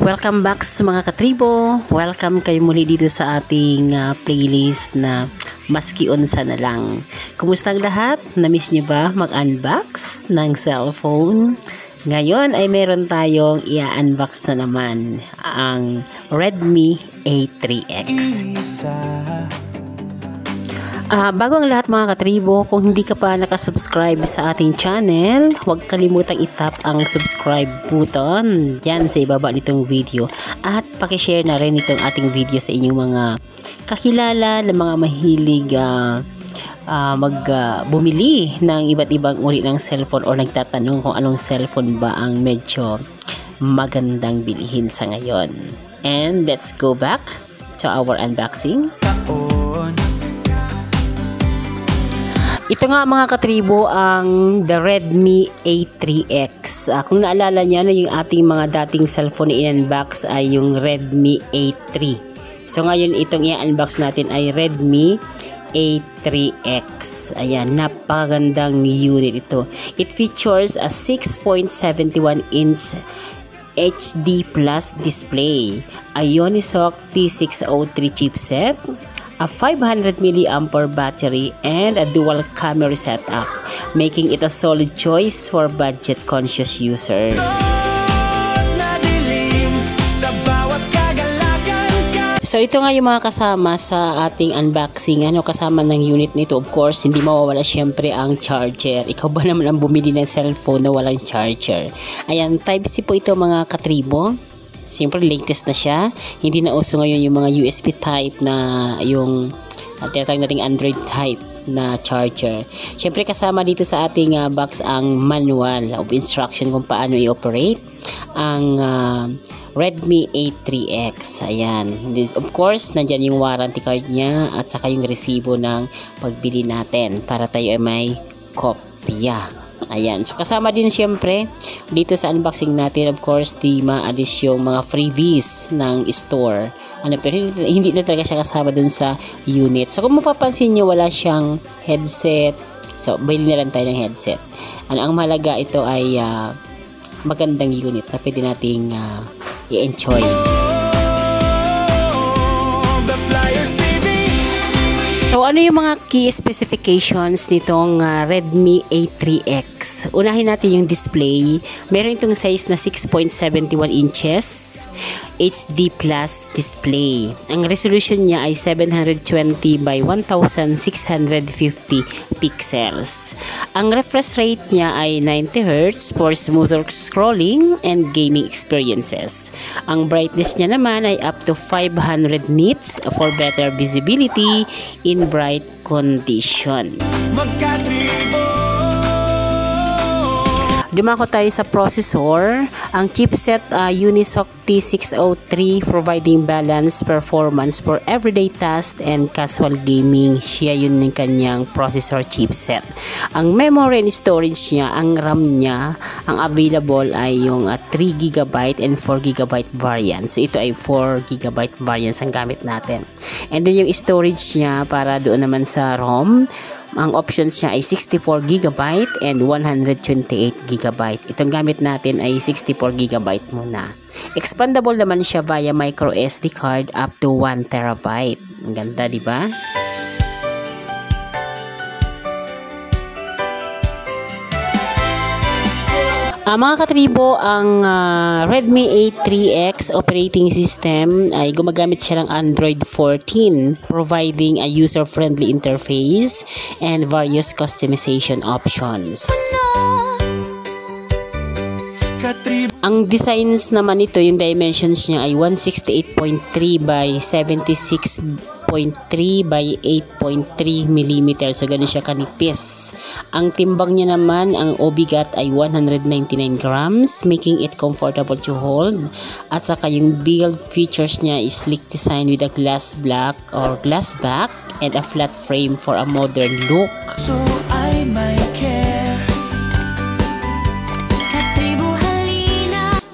Welcome back sa mga katribo. Welcome kayo muli dito sa ating playlist na Maski Unsa na lang. Kumusta ang lahat? Na-miss niyo ba mag-unbox ng cellphone? Ngayon ay meron tayong i-unbox na naman ang Redmi A3X. Bago ang lahat mga katribo, kung hindi ka pa nakasubscribe sa ating channel, huwag kalimutang itap ang subscribe button dyan sa ibaba nitong video at pakishare na rin itong ating video sa inyong mga kakilala na mga mahilig bumili ng iba't ibang uri ng cellphone o nagtatanong kung anong cellphone ba ang medyo magandang bilhin sa ngayon. And let's go back to our unboxing. Ito nga mga katribo ang the Redmi A3X. Kung naalala niya na yung ating mga dating cellphone i-unbox ay yung Redmi A3. So ngayon itong i-unbox natin ay Redmi A3X. Ayan, napakagandang unit ito. It features a 6.71-inch HD Plus display, a Unisoc T603 chipset, a 500 mAh battery, and a dual camera setup, making it a solid choice for budget-conscious users. So ito nga yung mga kasama sa ating unboxing. Kasama ng unit nito, of course, hindi mawawala syempre ang charger. Ikaw ba naman ang bumili ng cellphone na walang charger? Ayan, Type-C po ito mga katribo. Siyempre latest na siya. Hindi na uso ngayon yung mga USB type na yung tinatawag nating Android type na charger. Siyempre kasama dito sa ating box ang manual of instruction kung paano i-operate ang Redmi A3X. Ayan. Of course, nandyan yung warranty card niya at saka yung resibo ng pagbili natin para tayo ay may kopya. Ayan. So, kasama din siyempre dito sa unboxing natin, of course, di ma-addis yung mga freebies ng store. Pero hindi na talaga siya kasama dun sa unit. So, kung mapapansin nyo, wala siyang headset. So, bili na lang tayo ng headset. Ang mahalaga ito ay magandang unit na pwede nating i-enjoy. So, ano yung mga key specifications nitong Redmi A3X? Unahin natin yung display. Meron itong size na 6.71 inches HD Plus display. Ang resolution niya ay 720 by 1650 pixels. Ang refresh rate niya ay 90 Hz for smoother scrolling and gaming experiences. Ang brightness niya naman ay up to 500 nits for better visibility in bright conditions. Dumako tayo sa processor. Ang chipset Unisoc T603 providing balanced performance for everyday tasks and casual gaming. Siya yun yung kanyang processor chipset. Ang memory and storage niya, ang RAM niya, ang available ay yung 3GB and 4GB variant. So ito ay 4GB variants ang gamit natin. And then yung storage niya para doon naman sa ROM, ang options niya ay 64GB and 128GB. Itong gamit natin ay 64GB muna. Expandable naman siya via micro SD card up to 1TB. Ang ganda, di ba? Mga katribo, ang Redmi A3X operating system ay gumagamit siya ng Android 14, providing a user-friendly interface and various customization options. Ang designs naman nito, yung dimensions niya ay 168.3 by 76.3 by 8.3 mm. So, ganun siya kanipis. Ang timbang niya naman, ang obigat ay 199 grams, making it comfortable to hold. At saka yung build features niya is sleek design with a glass black or glass back and a flat frame for a modern look. So I might care.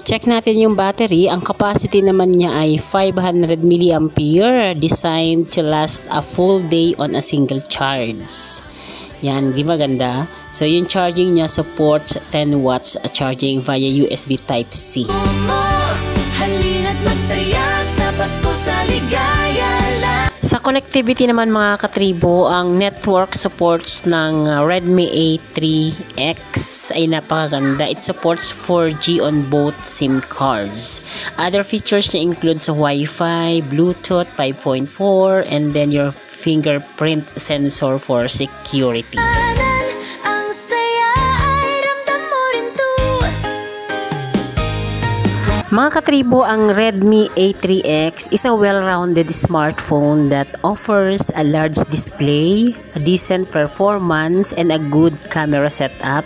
Check natin yung battery. Ang capacity naman niya ay 500 mAh, designed to last a full day on a single charge. Yan, di ba ganda? So yung charging niya supports 10 watts charging via USB Type-C. halina't magsaya sa Pasko sa ligaya lang. Sa connectivity naman mga katribo, ang network supports ng Redmi A3X ay napakaganda. It supports 4G on both SIM cards. Other features niya includes Wi-Fi, Bluetooth 5.4, and then your fingerprint sensor for security. Ang saya ay ramdam mo rin to. Mga katribo, ang Redmi A3X is a well-rounded smartphone that offers a large display, a decent performance, and a good camera setup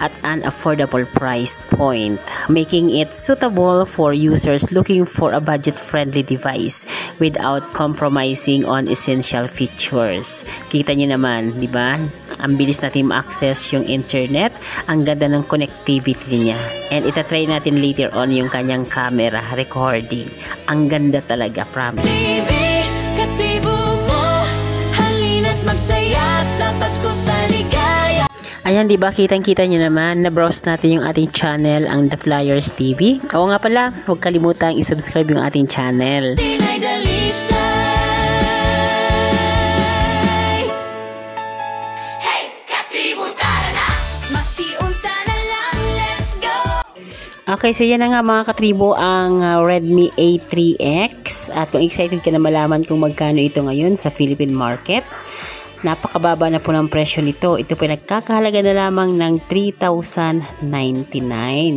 at an affordable price point, making it suitable for users looking for a budget-friendly device without compromising on essential features. Kita nyo naman, di ba? Ang bilis natin ma-access yung internet, ang ganda ng connectivity niya. And itatry natin later on yung kanyang camera recording. Ang ganda talaga, promise. TV, katribo mo, halina't magsaya sa Pasko sa ligaya. Ayan, di ba? Kitang-kita nyo naman, na-browse natin yung ating channel, ang The Flyers TV. Oo nga pala, huwag kalimutang i-subscribe yung ating channel. Tinay dalisay. Hey, katribo, tara na. Maski unsa na lang, let's go. Okay, so yan na nga mga katribo ang Redmi A3X. At kung excited ka na malaman kung magkano ito ngayon sa Philippine market, napakababa na po ng presyo nito. Ito po nagkakahalaga na lamang ng 3,099.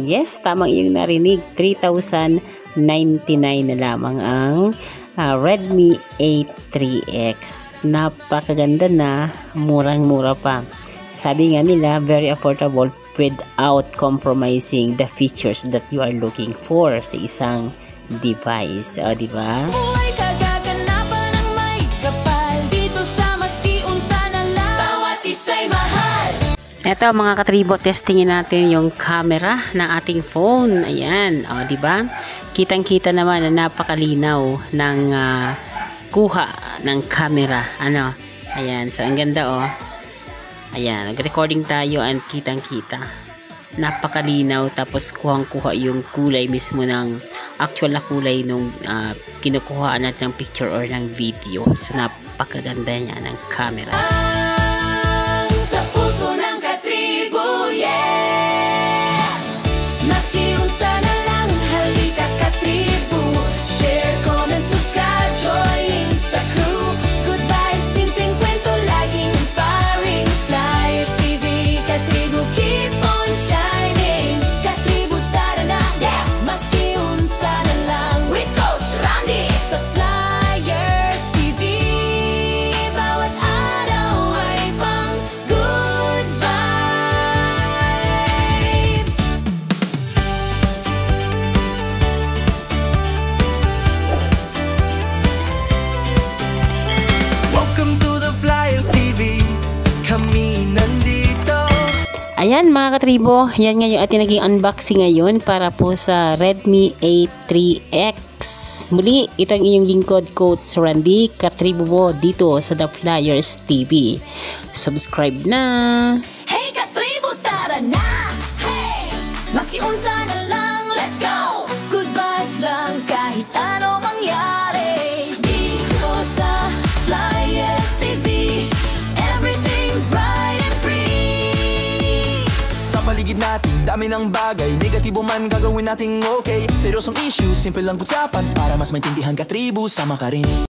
Yes, tamang iyong narinig. 3,099 na lamang ang Redmi A3X. Napakaganda na, murang-mura pa. Sabi nga nila, very affordable without compromising the features that you are looking for sa isang device. O, diba? Buhay kagaganapan ng may kapal. Dito sa maski unsa na lang, bawat isa'y mahal. Eto mga katribo, testingin natin yung camera ng ating phone. Ayan, o diba? Kitang-kita naman na napakalinaw ng kuha ng camera. Ano? Ayan, so ang ganda o. Ayan, nag-recording tayo at kitang-kita. Napakalinaw, tapos kuhang-kuha yung kulay mismo ng actual na kulay nung kinukuhaan natin ng picture or ng video. So napakaganda niya ng camera. Sa puso ng katribo, yeah. Maski unsa na lang, halika katribo. Share, comment, subscribe, join sa crew. Good vibes, simpleng kwento, laging inspiring. Flyers TV, katribo, keep on shining. Katribo, tara na, yeah. Maski unsa na lang, with Coach Randy sa Flyers TV. Bawat araw ay pang good vibes. Welcome to the Flyers TV. Kami nandito. Ayan mga katribo, yan nga yung ating naging unboxing ngayon para po sa Redmi A3X. Muli, ito ang inyong lingkod, Coach Randy, katribo mo dito sa The Flyers TV. Subscribe na! Hey katribo, tara na. Hey, maski unsa na lang, let's go. Good vibes lang kahit ano mangyari. Dito sa Flyers TV, everything's bright and free. Sa paligid natin, dami ng bagay. Negatibo man gagawin nating okay. Seryosong issue, simple lang usapan. Para mas maintindihan katribo, sama ka rin.